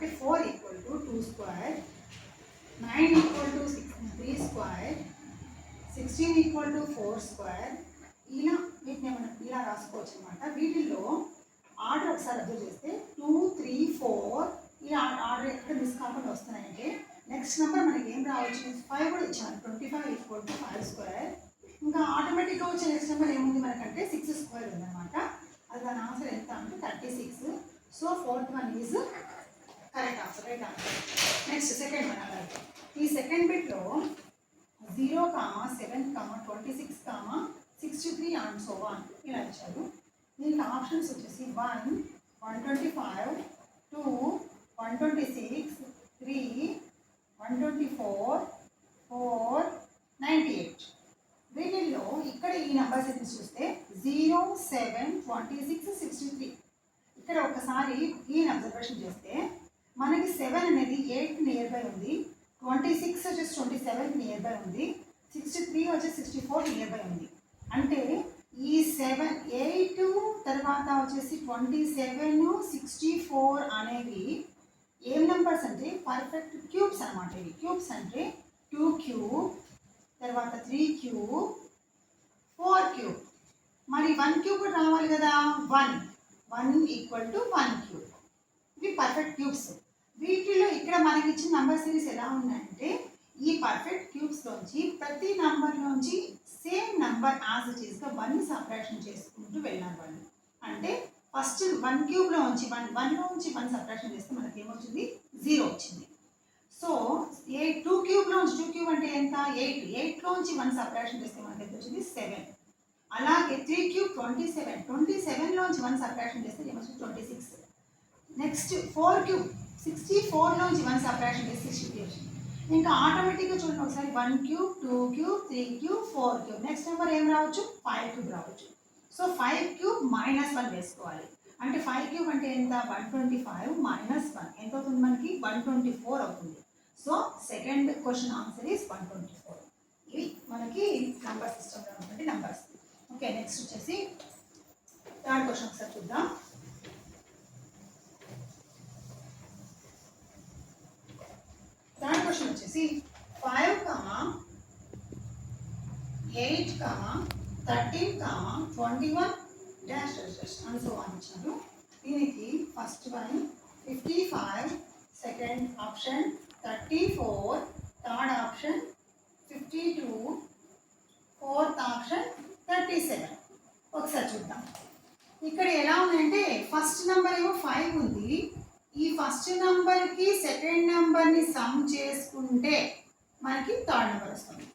అంటే 4 = 2 square, 9 = 3 square, 16 = 4 square. ఇలా వీటిని మనం ఇలా రాసుకోవచ్చు అనమాట. వీటిల్లో ఆర్డర్ ఒకసారి అబ్జర్వ్ చేస్తే 2, 3, 4 ఇలా ఆర్డర్ ఎక్కడ మిస్ కాకుండా వస్తున్నాయంటే నెక్స్ట్ నెంబర్ మనకి ఏం రావచ్చు, 5 కూడా ఇచ్చాను. 25 = 5 square. ఇంకా ఆటోమేటిక్గా వచ్చే నెక్స్ట్ నెంబర్ ఏముంది మనకంటే 6 square ఉందన్నమాట. అది దాని ఆన్సర్ ఎంత అంటే 36. So 4th one is correct answer, right answer. Next second one. అలాగే ఈ సెకండ్ బిట్లో 0, 7, 26, 63 అండ్ సో ఆన్ ఇలా ఇచ్చారు. దీనికి ఆప్షన్స్ వచ్చేసి 1, 125, 2, 126, 3, 124, 4, 98. వీటిల్లో ఇక్కడ ఈ నెంబర్స్ అయితే చూస్తే 0, 7, 26, 63. ఇక్కడ ఒకసారి ఈ అబ్జర్వేషన్ చేస్తే మనకి 7 అనేది 8 నియర్ బై ఉంది, 26 వచ్చేసి 27 నియర్ బై ఉంది, 63 వచ్చేసి 64 నియర్ బై ఉంది. అంటే ఈ 7, 8 తర్వాత వచ్చేసి 27, 64 అనేవి ఏం నెంబర్స్ అంటే పర్ఫెక్ట్ క్యూబ్స్ అనమాట. ఇవి క్యూబ్స్ అంటే 2 క్యూబ్, తర్వాత 3 క్యూబ్, 4 క్యూబ్. మరి 1 క్యూబ్ కూడా రావాలి కదా. 1 = 1 క్యూబ్. ఇవి పర్ఫెక్ట్ క్యూబ్స్. వీటిలో ఇక్కడ మనకి ఇచ్చిన నెంబర్ సిరీస్ ఎలా ఉన్నాయంటే ఈ పర్ఫెక్ట్ క్యూబ్స్లోంచి ప్రతి నెంబర్లోంచి సేమ్ నెంబర్ యాజ్ ఇట్ ఈస్గా 1 సబ్ట్రాక్షన్ చేసుకుంటూ వెళ్ళాలి వాళ్ళు. అంటే ఫస్ట్ 1 క్యూబ్లో నుంచి 1 సబ్ట్రాక్షన్ చేస్తే మనకి ఏమొచ్చింది, 0 వచ్చింది. సో 2 క్యూబ్లో నుంచి 2 క్యూబ్ అంటే ఎంత, 8లోంచి 1 సబ్ట్రాక్షన్ చేస్తే మనకి ఎంత వచ్చింది, 7. అలాగే 3 క్యూబ్ 27లోంచి 1 సబ్ట్రాక్షన్ చేస్తే ఏమొచ్చింది, 26. నెక్స్ట్ 4 క్యూబ్ 64లోంచి 1 సబ్ట్రాక్షన్ చేస్తే 60 వచ్చింది. ఇంకా ఆటోమేటిక్గా చూడండి ఒకసారి 1 cube, 2 cube, 3 cube, 4 cube. Next number ఏం రావచ్చు, 5 క్యూబ్ రావచ్చు. సో 5 క్యూబ్ -1 వేసుకోవాలి. అంటే 5 క్యూబ్ అంటే ఎంత, 125 - 1 ఎంత అవుతుంది మనకి, 124 అవుతుంది. So second question answer is 124. ఇవి మనకి నంబర్ సిస్టమ్లో ఉన్నటువంటి నంబర్స్. ఓకే, నెక్స్ట్ వచ్చేసి థర్డ్ క్వశ్చన్ ఒకసారి చూద్దాం. థర్డ్ క్వశ్చన్ వచ్చేసి 5, 8, 13, 21 డాష్ అని సో అని ఇచ్చారు. దీనికి first one 55, second option 34, third option 52, fourth option 37. ఒకసారి చూద్దాం. ఇక్కడ ఎలా ఉందంటే ఫస్ట్ నెంబర్ ఏమో 5 ఉంది. ఈ ఫస్ట్ నెంబర్కి సెకండ్ నెంబర్ని సమ్ చేసుకుంటే మనకి థర్డ్ నెంబర్ వస్తుంది.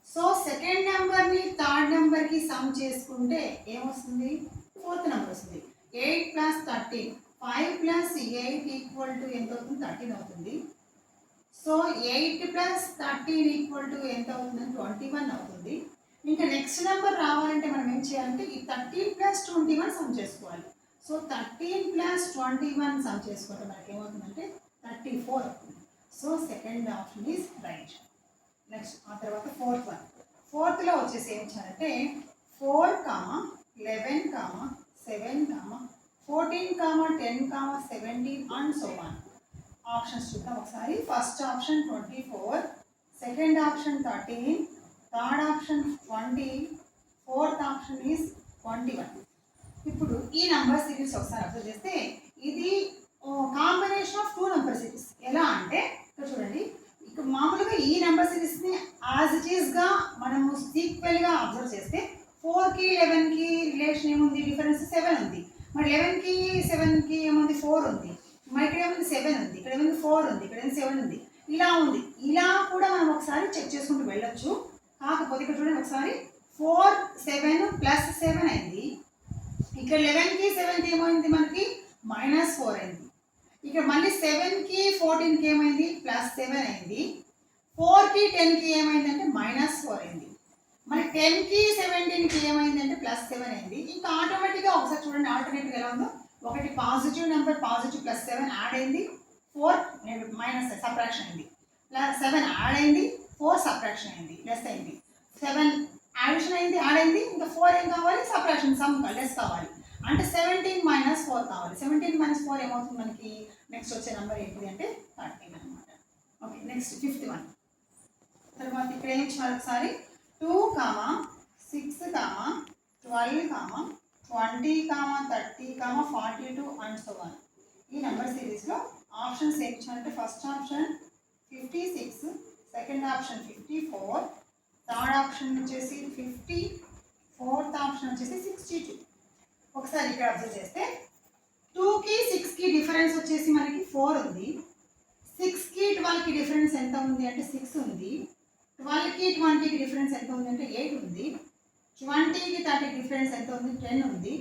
సో సెకండ్ నెంబర్ని థర్డ్ నెంబర్కి సమ్ చేసుకుంటే ఏమొస్తుంది, ఫోర్త్ నెంబర్ వస్తుంది. 8 + 13, 5 + 8 = ఎంత అవుతుంది, 13 అవుతుంది. సో 8 + 13 ఎంత అవుతుంది, 21 అవుతుంది. ఇంకా నెక్స్ట్ నెంబర్ రావాలంటే మనం ఏం చేయాలంటే ఈ 13 + 21 సమ్ చేసుకోవాలి. సో 13 + 21 సమ్ చేసుకుంటే మనకి ఏమవుతుందంటే 34 అవుతుంది. So second option is right. Next ఆ తర్వాత ఫోర్త్ వన్. ఫోర్త్లో వచ్చేసి ఏం చేయాలంటే 4, 11, 7, 14, 10, 17 అండ్ సో ఆన్. ఆప్షన్స్ చూద్దాం ఒకసారి. First option 24, second option 13, third option 20, fourth option is 21. ఇప్పుడు ఈ నెంబర్ సిరీస్ ఒకసారి అబ్జర్వ్ చేస్తే ఇది కాంబినేషన్ ఆఫ్ 2 నెంబర్ సిరీస్. ఎలా అంటే ఇక్కడ చూడండి, ఇక్కడ మామూలుగా ఈ నెంబర్ సిరీస్ని యాజ్ ఇట్ ఈస్గా మనము ఈక్వల్గా అబ్జర్వ్ చేస్తే 4కి 11కి రిలేషన్ ఏముంది, డిఫరెన్స్ 7 ఉంది. మరి 11కి 7కి ఏముంది, 4 ఉంది. మరి ఇక్కడ ఏముంది, 7 ఉంది. ఇక్కడ ఏముంది, 4 ఉంది. ఇక్కడ ఏముంది, 7 ఉంది. ఇలా ఉంది. ఇలా కూడా మనం ఒకసారి చెక్ చేసుకుంటూ వెళ్ళొచ్చు. కాకపోతే ఇక్కడ చూడండి ఒకసారి 4, 7 + 7 అయింది. ఇక్కడ 11కి 7కి ఏమైంది మనకి -4 అయింది. ఇక్కడ మళ్ళీ 7కి 14కి ఏమైంది, +7 అయింది. 4కి 10కి ఏమైందంటే -4 అయింది. మరి 10కి 17కి ఏమైందంటే +7 అయింది. ఇంకా ఆటోమేటిక్గా ఒకసారి చూడండి ఆల్టర్నేటివ్ ఎలా ఉందో. ఒకటి పాజిటివ్ నెంబర్, పాజిటివ్ +7 యాడ్ అయింది, 4 సబ్ట్రాక్షన్ అయింది. +7 యాడ్ అయింది, 4 సబ్ట్రాక్షన్ అయింది, లెస్ అయింది. 7 యాడిషన్ అయింది, యాడ్ అయింది. ఇంకా 4 ఏం కావాలి, సబ్ట్రాక్షన్ సమ్ లెస్ కావాలి. అంటే 17 - 4 కావాలి. 17 - 4 ఏమవుతుంది మనకి, నెక్స్ట్ వచ్చే నెంబర్ ఏంటిది అంటే 13 అనమాట. Okay, next 5th one. తర్వాత ఇక్కడ ఏమి ఇచ్చిన ఒకసారి 2, 6, 12, 20, 30, 42 అండ్ సో ఆన్. ఈ నెంబర్ సిరీస్లో ఆప్షన్స్ ఏమి ఇచ్చారంటే first option 56, second option 54, third option వచ్చేసి 50, ఫోర్త్ ఆప్షన్ వచ్చేసి 62. ఒకసారి ఇక్కడ అబ్జర్వ్ చేస్తే 2కి 6కి డిఫరెన్స్ వచ్చేసి మనకి 4 ఉంది, 6కి 12కి డిఫరెన్స్ ఎంత ఉంది అంటే 6 ఉంది, 12కి 20కి డిఫరెన్స్ ఎంత ఉంది అంటే 8 ఉంది, 20కి 30కి డిఫరెన్స్ ఎంత ఉంది 10 ఉంది,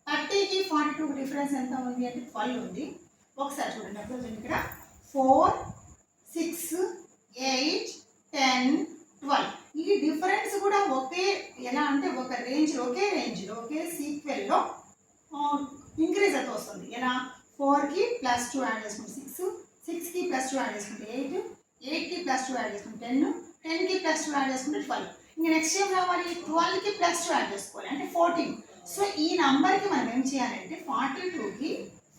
30కి 42కి డిఫరెన్స్ ఎంత ఉంది అంటే 12 ఉంది. ఒకసారి చూడండి అబ్జర్వ్ చేయండి ఇక్కడ 4, 6, 8, 10, 12 ఈ డిఫరెన్స్ కూడా ఒకే ఎలా అంటే ఒకే రేంజ్లో ఒకే సీక్వెల్లో ఇంక్రీజ్ అవుతూ వస్తుంది. ఎలా 4కి +2 యాడ్ చేసుకుంటే 6, 6కి +2 యాడ్ చేసుకుంటే 8, 8కి +2 యాడ్ చేసుకుంటే 10, 10కి +2 యాడ్ చేసుకుంటే 12. ఇంకా నెక్స్ట్ ఏం రావాలి 12కి +2 యాడ్ చేసుకోవాలి అంటే 14. సో ఈ నెంబర్కి మనం ఏం చేయాలంటే 42కి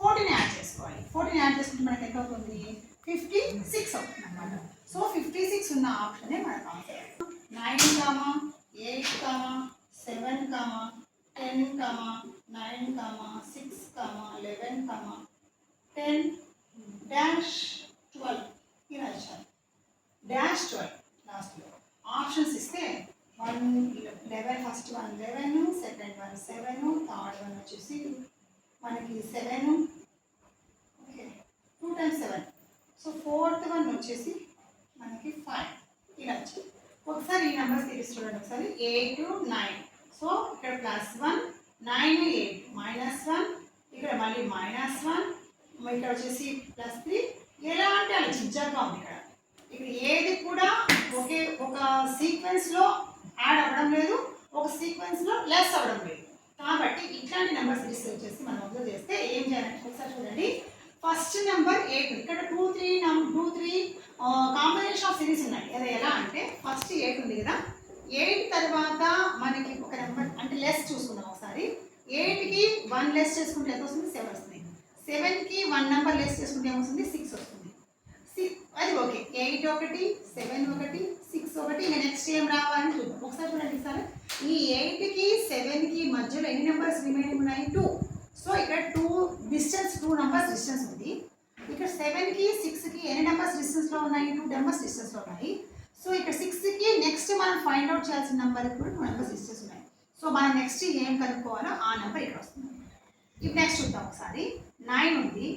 14 యాడ్ చేసుకోవాలి. 14 యాడ్ చేసుకుంటే మనకి ఎంత అవుతుంది 56 అవుతుంది అనమాట. సో 56 ఉన్న ఆప్షనే మనకు ఆన్సర్. 9, 8, 7, 10, 9, 6, 11, 10, -12 ఇలా ఇచ్చారు. -12 లాస్ట్లో ఆప్షన్స్ ఇస్తే 11 first one 11, second one 7, third one వచ్చేసి మనకి 7, okay 2 times 7. So fourth one వచ్చేసి మనకి 5 ఇలా వచ్చింది. ఒకసారి ఈ నెంబర్స్ తీసి చూడండి ఒకసారి 8, 9. సో ఇక్కడ +1, 9, 8, -1, ఇక్కడ మళ్ళీ -1, ఇక్కడ వచ్చేసి +3. ఎలా అంటే అలా చిజ్జాగా ఉంది ఇక్కడ ఏది కూడా ఒక సీక్వెన్స్లో యాడ్ అవ్వడం లేదు, ఒక సీక్వెన్స్లో లెస్ అవ్వడం లేదు. కాబట్టి ఇట్లాంటి నెంబర్ సిరీస్ వచ్చేసి మనం అబ్జర్వ్ చేస్తే ఏం చేయాలంటే ఒకసారి చూడండి. ఫస్ట్ నెంబర్ 8 ఇక్కడ 2, 3 కాంబినేషన్ ఆఫ్ సిరీస్ ఉన్నాయి. అది ఎలా అంటే ఫస్ట్ 8 ఉంది కదా, 8 తర్వాత మనకి ఒక నెంబర్ అంటే లెస్ చూసుకుందాం ఒకసారి. 8కి 1 లెస్ చేసుకుంటే ఎంత వస్తుంది 7 వస్తుంది, 7కి 1 నెంబర్ లెస్ చేసుకుంటే ఏమొస్తుంది 6 వస్తుంది. అది ఓకే 8 ఒకటి 7 ఒకటి 6 ఒకటి. ఇంకా నెక్స్ట్ ఏం రావాలని చూద్దాం ఒకసారి చూడండి సార్. ఈ 8కి 7కి మధ్యలో ఎన్ని నెంబర్స్ రిమైనింగ్ ఉన్నాయి 2. సో ఇక్కడ 2 నెంబర్స్ డిస్టెన్స్ ఉంది. ఇక్కడ 7కి 6కి ఎన్ని నెంబర్స్ డిస్టెన్స్లో ఉన్నాయి 2 నెంబర్స్ డిస్టెన్స్లో ఉన్నాయి. సో ఇక్కడ 6కి నెక్స్ట్ మనం ఫైండ్ అవుట్ చేయాల్సిన నెంబర్ ఇప్పుడు 2 నెంబర్స్ డిస్టెన్స్ ఉన్నాయి. సో మనం నెక్స్ట్ ఏం కనుక్కోవాలో ఆ నెంబర్ ఇక్కడ వస్తుంది. ఇప్పుడు నెక్స్ట్ చూద్దాం ఒకసారి. 9 ఉంది,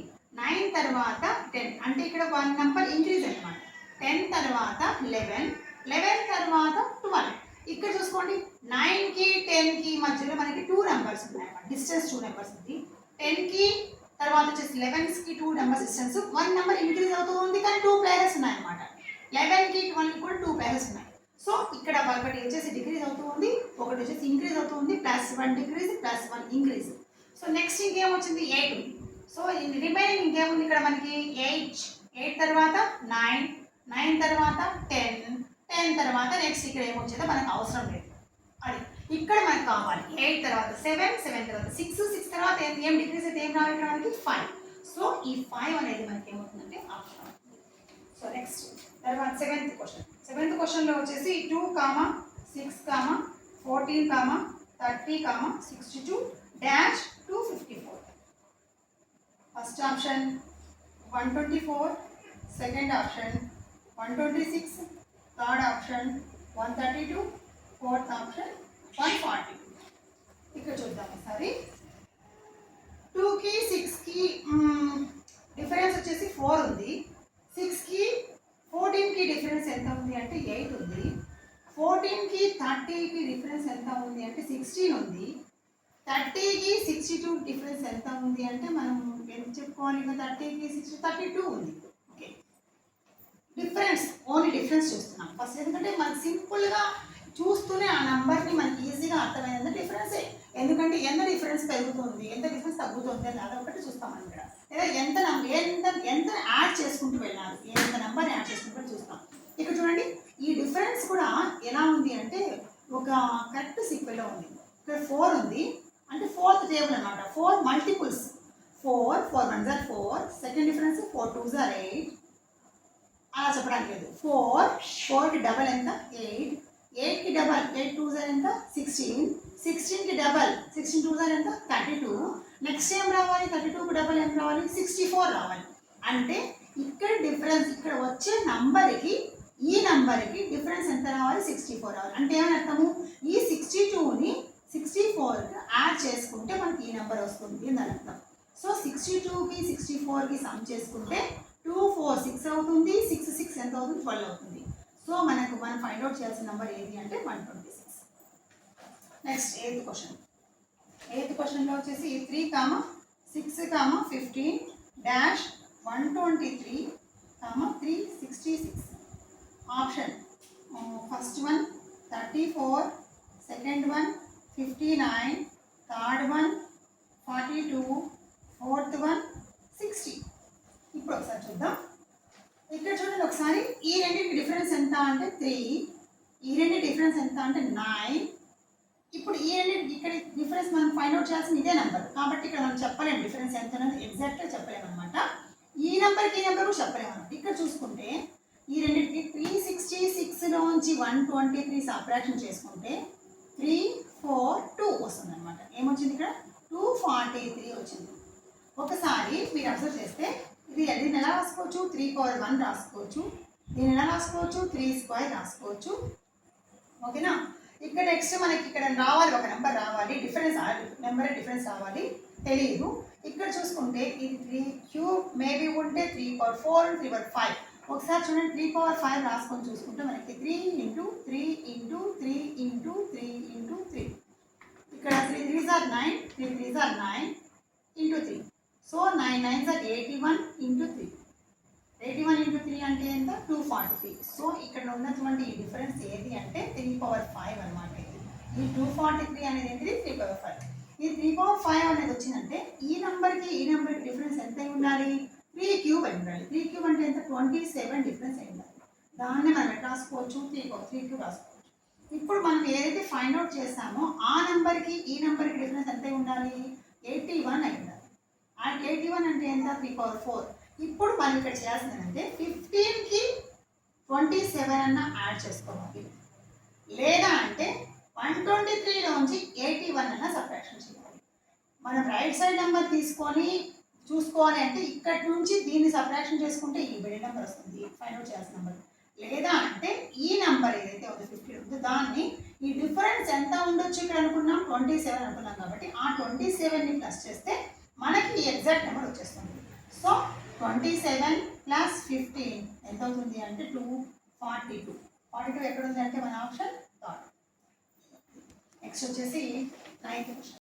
9 తర్వాత 10 అంటే ఇక్కడ 1 నెంబర్ ఇంక్రీజ్ అనమాట. 10 తర్వాత 11, 11 తర్వాత 12. ఇక్కడ చూసుకోండి 9కి 10కి మధ్యలో మనకి 2 నెంబర్స్ ఉన్నాయి, డిస్టెన్స్ 2 నెంబర్స్ ఉంది. 10కి తర్వాత వచ్చేసి 11కి 2 నెంబర్స్ డిస్టెన్స్, 1 నెంబర్ ఇంక్రీజ్ అవుతూ ఉంది కానీ 2 ప్లేసెస్ ఉన్నాయన్నమాట. 11కి 12కి కూడా 2 ప్లేసెస్ ఉన్నాయి. సో ఇక్కడ ఒకటి వచ్చేసి డిక్రీజ్ అవుతూ ఉంది, ఒకటి వచ్చేసి ఇంక్రీజ్ అవుతూ ఉంది. +1 డిక్రీజ్ +1 ఇంక్రీజ్. సో నెక్స్ట్ ఇంకేమొచ్చింది 8 ఉంది. సో రిమైనింగ్ ఇంకేముంది ఇక్కడ మనకి 8 తర్వాత 9 తర్వాత 10 తర్వాత నెక్స్ట్ ఇక్కడ ఏమొచ్చిందో మనకు అవసరం లేదు. అది ఇక్కడ మనకు కావాలి 8 తర్వాత 7 తర్వాత 6 తర్వాత ఏం డిక్రీజ్ అయితే ఏం రావాలి ఇక్కడ మనకి 5. సో ఈ 5 అనేది మనకి ఏమవుతుందంటే ఆప్షన్ అవుతుంది. సో నెక్స్ట్ తర్వాత 7th క్వశ్చన్లో వచ్చేసి 2, 6, 14, 30, 62 -254. First option 124, second option 126, third option 132, fourth option 140. ఇక్కడ చూద్దాం ఒకసారి. 2కి 6కి డిఫరెన్స్ వచ్చేసి 4 ఉంది, 6కి 14కి డిఫరెన్స్ ఎంత ఉంది అంటే 8 ఉంది, 14కి 30కి డిఫరెన్స్ ఎంత ఉంది అంటే 16 ఉంది, 30కి 62 డిఫరెన్స్ ఎంత ఉంది అంటే మనం ఎంత చెప్పుకోవాలి ఇంకా 30కి 60 32 ఉంది. ఓకే డిఫరెన్స్ ఓన్లీ డిఫరెన్స్ చూస్తున్నాం ఫస్ట్, ఎందుకంటే మనకి సింపుల్గా చూస్తూనే ఆ నెంబర్ని మనకి ఈజీగా అర్థమైంది డిఫరెన్సే. ఎందుకంటే ఎంత డిఫరెన్స్ పెరుగుతుంది ఎంత డిఫరెన్స్ తగ్గుతుంది అని అదొకటి చూస్తాం మనం ఇక్కడ. లేదా ఎంత యాడ్ చేసుకుంటూ వెళ్ళాలి, ఎంత నెంబర్ యాడ్ చేసుకుంటూ చూస్తాం. ఇక్కడ చూడండి ఈ డిఫరెన్స్ కూడా ఎలా ఉంది అంటే ఒక కరెక్ట్ సీక్వెల్లో ఉంది. ఇక్కడ 4 ఉంది అంటే 4th టేబుల్ అనమాట. 4 multiples 4 1 4, second difference 4 2s are 8 అలా చెప్పడానికి లేదు 4కి డబల్ ఎంత 8కి డబల్ 8 2s are ఎంత 16కి డబల్ 16 2s are ఎంత 32 నెక్స్ట్ ఏం రావాలి 32కి డబల్ ఏం రావాలి 64 రావాలి అంటే ఇక్కడ డిఫరెన్స్ ఇక్కడ వచ్చే నంబర్కి ఈ నంబర్కి డిఫరెన్స్ ఎంత రావాలి 64 రావాలి అంటే ఏమని అర్థము ఈ 62ని 64కి యాడ్ చేసుకుంటే మనకి ఈ నెంబర్ వస్తుంది అని అర్థం సో 62కి 64కి సమ్ చేసుకుంటే 2 4 6 అవుతుంది 6 6 ఎంత అవుతుంది 12 అవుతుంది సో మనం ఫైండ్ అవుట్ చేయాల్సిన నెంబర్ ఏది అంటే 126 నెక్స్ట్ ఎయిత్ క్వశ్చన్లో వచ్చేసి 3 6 15 dash 123 366 option first one 34 second one 59 third one 42 fourth one 60 ఇప్పుడు ఒకసారి చూద్దాం ఇక్కడ చూడండి ఒకసారి ఈ రెండింటి డిఫరెన్స్ ఎంత అంటే 3 ఈ రెండు డిఫరెన్స్ ఎంత అంటే 9 ఇప్పుడు ఈ రెండు ఇక్కడ డిఫరెన్స్ మనం ఫైండ్ అవుట్ చేయాల్సిన ఇదే నెంబర్ కాబట్టి ఇక్కడ మనం చెప్పలేము డిఫరెన్స్ ఎంత అనేది ఎగ్జాక్ట్గా చెప్పలేము అనమాట ఈ నెంబర్కి ఈ నెంబర్ కూడా చెప్పలేము అనమాట ఇక్కడ చూసుకుంటే ఈ రెండింటికి 366లోంచి 123 సబ్ట్రాక్షన్ చేసుకుంటే 3 4 2 వస్తుంది అనమాట ఏమొచ్చింది ఇక్కడ 243 వచ్చింది ఒకసారి మీరు అబ్జర్వ్ చేస్తే దీన్ని ఎలా రాసుకోవచ్చు 3/1 రాసుకోవచ్చు దీన్ని ఎలా రాసుకోవచ్చు 3² రాసుకోవచ్చు ఓకేనా ఇక్కడ నెక్స్ట్ మనకి ఇక్కడ రావాలి ఒక నెంబర్ రావాలి డిఫరెన్స్ రావాలి తెలియదు ఇక్కడ చూసుకుంటే ఇది 3³ మేబీ ఉంటే 3/4 3/5 ఒకసారి చూడండి 3/5 రాసుకొని చూసుకుంటే మనకి 3 × 3 × 3 × 3 × 3 ఇక్కడ 3 3s are 9 3 3s are 9 × 3 so 9 9s are 81 × 3 81 × 3 అంటే ఎంత 243 సో ఇక్కడ ఉన్నటువంటి ఈ డిఫరెన్స్ ఏది అంటే 3/5 అనమాట ఈ 243 అనేది ఏంటిది 3/5 ఈ 3/5 అనేది వచ్చిందంటే ఈ నెంబర్కి డిఫరెన్స్ ఎంత అయి ఉండాలి 3³ అయి ఉండాలి 3³ అంటే ఎంత 27 డిఫరెన్స్ అయి ఉండాలి దాన్ని మనం ఎట్లా రాసుకోవచ్చు 3³ రాసుకోవచ్చు ఇప్పుడు మనం ఏదైతే ఫైండ్ అవుట్ చేస్తామో ఆ నెంబర్కి ఈ నెంబర్కి డిఫరెన్స్ ఎంత అయి ఉండాలి 81 అయి ఉండాలి అండ్ 81 అంటే ఎంత 3/4 ఇప్పుడు మనం ఇక్కడ చేయాల్సిందంటే 15కి 27 అన్న యాడ్ చేసుకోవాలి లేదా అంటే 123లోంచి 81 అన్న సబ్ట్రాక్షన్ చేయాలి మనం రైట్ సైడ్ నెంబర్ తీసుకొని చూసుకోవాలి అంటే ఇక్కడ నుంచి దీన్ని సబ్ట్రాక్షన్ చేసుకుంటే ఈ మిడిల్ నెంబర్ వస్తుంది ఫైండ్ అవుట్ చేయాల్సిన నెంబర్ లేదా అంటే ఈ నెంబర్ ఏదైతే ఉందో 50 ఉందో దాన్ని ఈ డిఫరెన్స్ ఎంత ఉండొచ్చు ఇక్కడ అనుకున్నాం 27 అనుకున్నాం కాబట్టి ఆ 27ని ప్లస్ చేస్తే మనకి ఈ ఎగ్జాక్ట్ నెంబర్ వచ్చేస్తుంది సో 27 + 15 ఎంత అవుతుంది అంటే 242 ఎక్కడ ఉంది అంటే మన ఆప్షన్ థర్డ్ నెక్స్ట్ వచ్చేసి 9th క్వశ్చన్